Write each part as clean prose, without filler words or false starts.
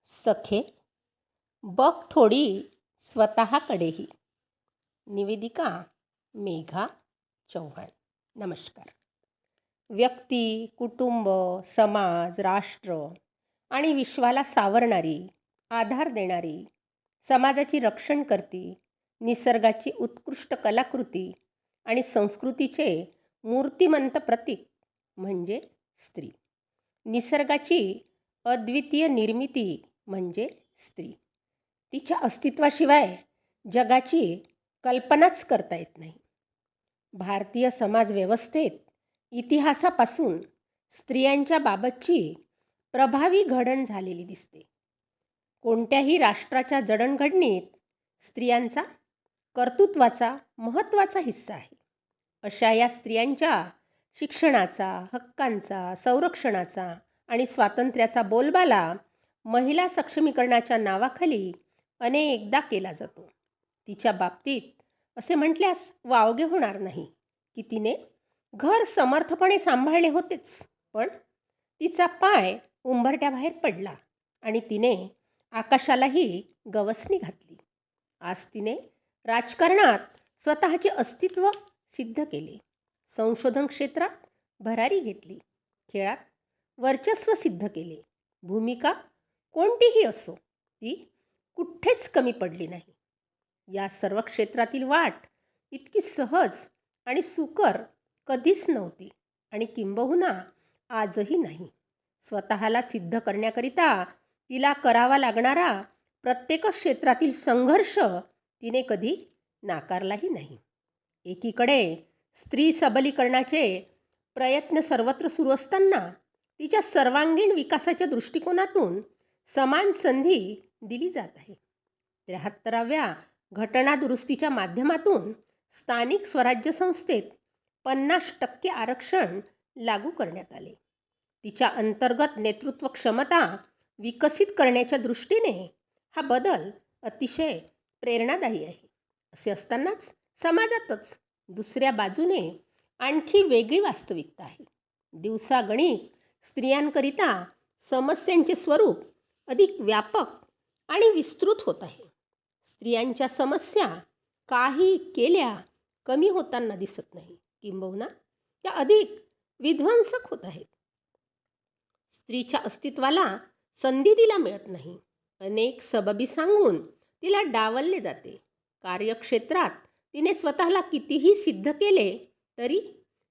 सखे बघ थोडी स्वतःकडेही. निवेदिका मेघा चव्हाण. नमस्कार. व्यक्ती, कुटुंब, समाज, राष्ट्र आणि विश्वाला सावरणारी, आधार देणारी, समाजाची रक्षण करती, निसर्गाची उत्कृष्ट कलाकृती आणि संस्कृतीचे मूर्तिमंत प्रतीक म्हणजे स्त्री. निसर्गाची अद्वितीय निर्मिती म्हणजे स्त्री. तिच्या अस्तित्वाशिवाय जगाची कल्पनाच करता येत नाही. भारतीय समाजव्यवस्थेत इतिहासापासून स्त्रियांच्या बाबतची प्रभावी घडण झालेली दिसते. कोणत्याही राष्ट्राच्या जडणघडणीत स्त्रियांचा कर्तृत्वाचा महत्त्वाचा हिस्सा आहे. अशा या स्त्रियांच्या शिक्षणाचा, हक्कांचा, संरक्षणाचा आणि स्वातंत्र्याचा बोलबाला महिला सक्षमीकरणाच्या नावाखाली अनेकदा केला जातो. तिच्या बाबतीत असे म्हटल्यास वावगे होणार नाही की तिने घर समर्थपणे सांभाळले होतेच, पण तिचा पाय उंबरठ्याबाहेर पडला आणि तिने आकाशालाही गवसणी घातली. आज तिने राजकारणात स्वतःचे अस्तित्व सिद्ध केले, संशोधन क्षेत्रात भरारी घेतली, खेळात वर्चस्व सिद्ध केले. भूमिका कोणतीही असो, ती कुठेच कमी पडली नाही. या सर्व क्षेत्रातील वाट इतकी सहज आणि सुकर कधीच नव्हती आणि किंबहुना आजही नाही. स्वतःला सिद्ध करण्याकरिता तिला करावा लागणारा प्रत्येक क्षेत्रातील संघर्ष तिने कधी नाकारलाही नाही. एकीकडे स्त्री सबलीकरणाचे प्रयत्न सर्वत्र सुरू असताना तिच्या सर्वांगीण विकासाच्या दृष्टिकोनातून समान संधी दिली जात आहे. 73व्या घटनादुरुस्तीच्या माध्यमातून स्थानिक स्वराज्य संस्थेत 50% आरक्षण लागू करण्यात आले. तिच्या अंतर्गत नेतृत्व क्षमता विकसित करण्याच्या दृष्टीने हा बदल अतिशय प्रेरणादायी आहे. असे असतानाच समाजातच दुसऱ्या बाजूने आणखी वेगळी वास्तविकता आहे. दिवसागणिक स्त्रियांकरिता समस्यांचे स्वरूप अधिक व्यापक आणि विस्तृत होत आहे. स्त्रियांच्या समस्या काही केल्या कमी होताना दिसत नाही, किंबहुना त्या अधिक विध्वंसक होत आहेत. स्त्रीच्या अस्तित्वाला संधी तिला मिळत नाही. अनेक सबबी सांगून तिला डावलले जाते. कार्यक्षेत्रात तिने स्वतःला कितीही सिद्ध केले तरी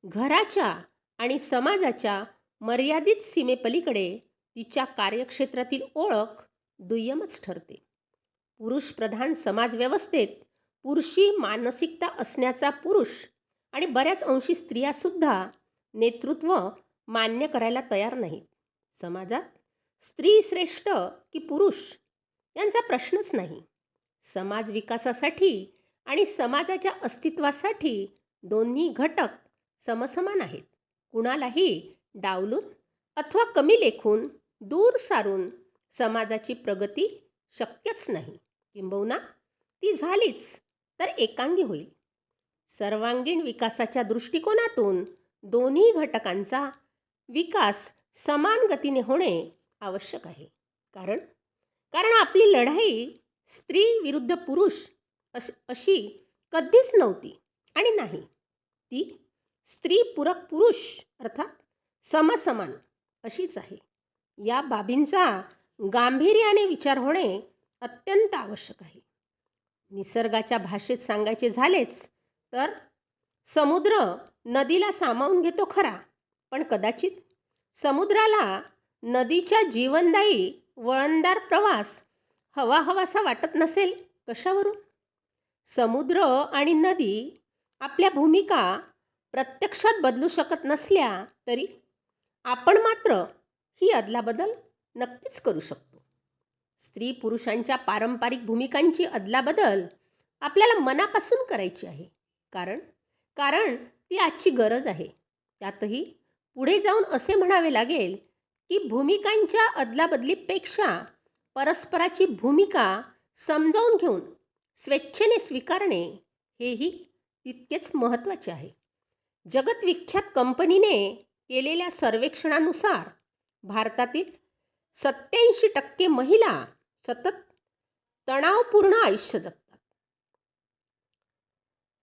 घराच्या आणि समाजाच्या मर्यादित सीमेपलीकडे तिच्या कार्यक्षेत्रातील ओळख दुय्यमच ठरते. पुरुषप्रधान समाजव्यवस्थेत पुरुषी मानसिकता असण्याचा पुरुष आणि बऱ्याच अंशी स्त्रियासुद्धा नेतृत्व मान्य करायला तयार नाहीत. समाजात स्त्री श्रेष्ठ की पुरुष यांचा प्रश्नच नाही. समाज विकासासाठी आणि समाजाच्या अस्तित्वासाठी दोन्ही घटक समसमान आहेत. कुणालाही डावलून अथवा कमी लेखून दूर सारून समाजाची प्रगती शक्यच नाही, किंबहुना ती झालीच तर एकांगी होईल. सर्वांगीण विकासाच्या दृष्टिकोनातून दोन्ही घटकांचा विकास समान गतीने होणे आवश्यक आहे. कारण आपली लढाई स्त्री विरुद्ध पुरुष अशी कधीच नव्हती आणि नाही. ती स्त्री पूरक पुरुष अर्थात समसमान अशीच आहे. या बाबींचा गांभीर्याने विचार होणे अत्यंत आवश्यक आहे. निसर्गाच्या भाषेत सांगायचे झालेच तर समुद्र नदीला सामावून घेतो खरा, पण कदाचित समुद्राला नदीच्या जीवनदायी वळणदार प्रवास हवाहवासा वाटत नसेल. कशावरून? समुद्र आणि नदी आपल्या भूमिका प्रत्यक्षात बदलू शकत नसल्या तरी आपण मात्र ही अदलाबदल नक्कीच करू शकतो. स्त्री पुरुषांच्या पारंपरिक भूमिकांची अदलाबदल आपल्याला मनापासून करायची आहे. कारण ती आजची गरज आहे. त्यातही पुढे जाऊन असे म्हणावे लागेल की भूमिकांच्या अदलाबदलीपेक्षा परस्पराची भूमिका समजावून घेऊन स्वेच्छेने स्वीकारणे हेही तितकेच महत्त्वाचे आहे. जगतविख्यात कंपनीने केलेल्या सर्वेक्षणानुसार भारतातील 87% महिला सतत तणावपूर्ण आयुष्य जगतात.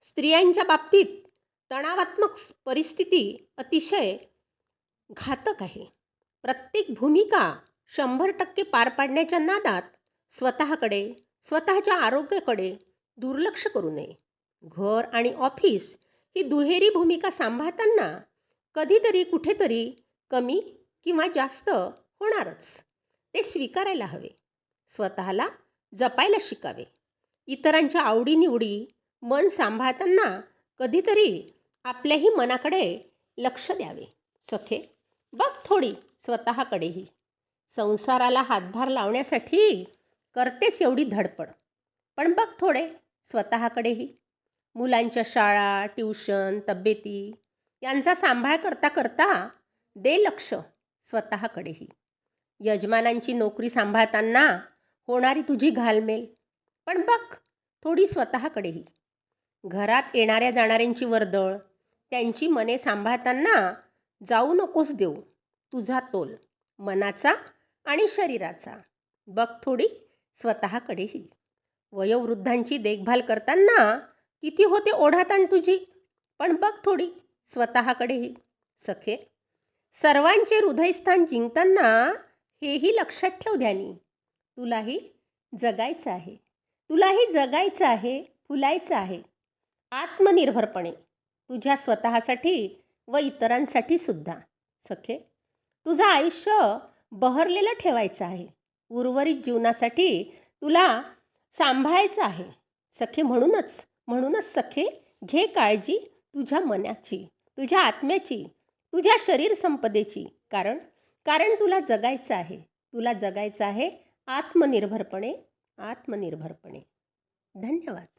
स्त्रियांच्या बाबतीत तणावात्मक परिस्थिती अतिशय घातक आहे. प्रत्येक भूमिका 100% पार पाडण्याच्या नादात स्वतःकडे, स्वतःच्या आरोग्याकडे दुर्लक्ष करू नये. घर आणि ऑफिस ही दुहेरी भूमिका सांभाळताना कधीतरी कुठेतरी कमी किंवा जास्त होणारच. ते स्वीकारायला हवे. स्वतःला जपायला शिकावे. इतरांच्या आवडीनिवडी मन सांभाळताना कधीतरी आपल्याही मनाकडे लक्ष द्यावे. सखे, बघ थोडी स्वतःकडेही. संसाराला हातभार लावण्यासाठी करतेस एवढी धडपड, पण बघ थोडे स्वतःकडेही. मुलांच्या शाळा, ट्युशन, तब्येती यांचा सांभाळ करता करता दे लक्ष स्वतःकडेही. यजमानांची नोकरी सांभाळताना होणारी तुझी घालमेल, पण बघ थोडी स्वतःकडेही. घरात येणाऱ्या जाणाऱ्यांची वर्दळ, त्यांची मने सांभाळताना जाऊ नकोस देऊ तुझा तोल मनाचा आणि शरीराचा. बघ थोडी स्वतःकडेही. वयोवृद्धांची देखभाल करताना किती होते ओढाताण तुझी, पण बघ थोडी स्वतःकडेही. सखे, सर्वांचे हृदयस्थान जिंकताना हेही लक्षात ठेव ध्यानी. तुलाही जगायचं आहे. तुलाही जगायचं आहे, फुलायचं आहे आत्मनिर्भरपणे, तुझ्या स्वतःसाठी व इतरांसाठी सुद्धा. सखे, तुझं आयुष्य बहरलेलं ठेवायचं आहे. उर्वरित जीवनासाठी तुला सांभाळायचं आहे. सखे, म्हणूनच सखे, घे काळजी तुझ्या मनाची, तुझ्या आत्म्याची, तुझ्या शरीर संपदेची. कारण तुला जगायचं आहे. तुला जगायचं आहे आत्मनिर्भरपणे. धन्यवाद.